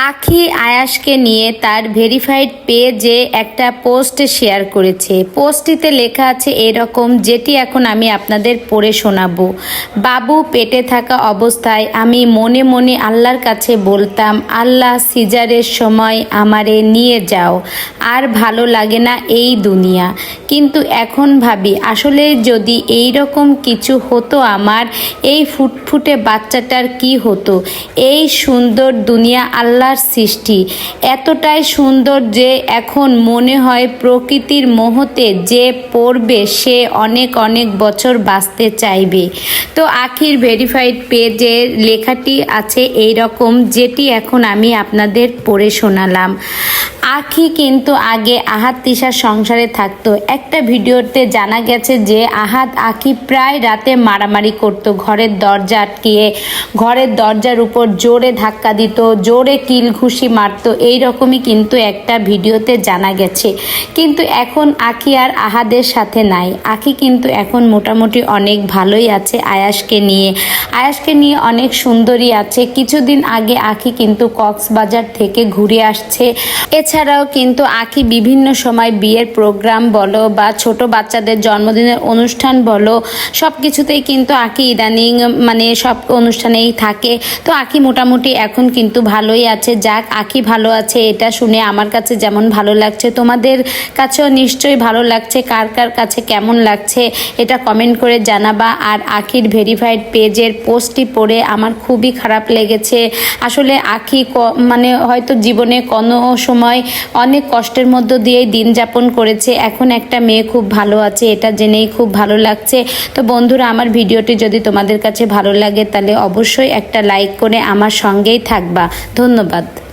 আখি আয়াসকে নিয়ে তার ভেরিফাইড পেজে একটা পোস্ট শেয়ার করেছে। পোস্টটিতে লেখা আছে এরকম, যেটি এখন আমি আপনাদের পড়ে শোনাবো। বাবু পেটে থাকা অবস্থায় আমি মনে মনে আল্লাহর কাছে বলতাম, আল্লাহ সিজারের সময় আমারে নিয়ে যাও, আর ভালো লাগে না এই দুনিয়া। কিন্তু এখন ভাবি আসলে যদি এই রকম কিছু হতো আমার এই ফুটফুটে বাচ্চাটার কি হতো। এই সুন্দর দুনিয়া আল্লাহর সৃষ্টি, এতটাই সুন্দর যে এখন মনে হয় প্রকৃতির মোহতে যে পড়বে সে অনেক অনেক বছর বাঁচতে চাইবে। তো আখির ভেরিফাইড পেজের লেখাটি আছে এই রকম, যেটি এখন আমি আপনাদের পড়ে শোনালাম। আখি কিন্তু আগে আহাদ তিশার সংসারে থাকতো। একটা ভিডিওতে জানা গেছে যে আহাদ আখি প্রায় রাতে মারামারি করত, ঘরের দরজা আটকিয়ে ঘরের দরজার উপর জোরে ধাক্কা দিত, জোরে কিল ঘুষি মারত, এইরকমই কিন্তু একটা ভিডিওতে জানা গেছে। কিন্তু এখন আখি আর আহাদের সাথে নাই। আখি কিন্তু এখন মোটামুটি অনেক ভালোই আছে আয়াসকে নিয়ে অনেক সুন্দরী আছে। কিছুদিন আগে আখি কিন্তু কক্সবাজার থেকে ঘুরে আসছে। এছাড়াও কিন্তু আখি বিভিন্ন সময় বিয়ের প্রোগ্রাম বলো বা ছোট বাচ্চাদের জন্মদিনের অনুষ্ঠান বলো, সব কিছুতেই কিন্তু আখি ইদানিং সব অনুষ্ঠানেই থাকে। তো আখি মোটামুটি এখন কিন্তু ভালোই আছে। যাক, আখি ভালো আছে এটা শুনে আমার কাছে যেমন ভালো লাগছে, তোমাদের কাছেও নিশ্চয়ই ভালো লাগছে। কার কার কাছে কেমন লাগছে এটা কমেন্ট করে জানাবা। আর আখির ভেরিফাইড পেজের পোস্টটি পড়ে আমার খুবই খারাপ লেগেছে। আসলে আখি হয়তো জীবনে কোনো সময় অনেক কষ্টের মধ্য দিয়েই দিন যাপন করেছে। এখন একটা মেয়ে খুব ভালো আছে, এটা জেনেই খুব ভালো লাগছে। তো বন্ধুরা, আমার ভিডিওটি যদি তোমাদের কাছে ভালো লাগে তাহলে অবশ্যই একটা লাইক করে আমার সঙ্গেই থাকবা। ধন্যবাদ।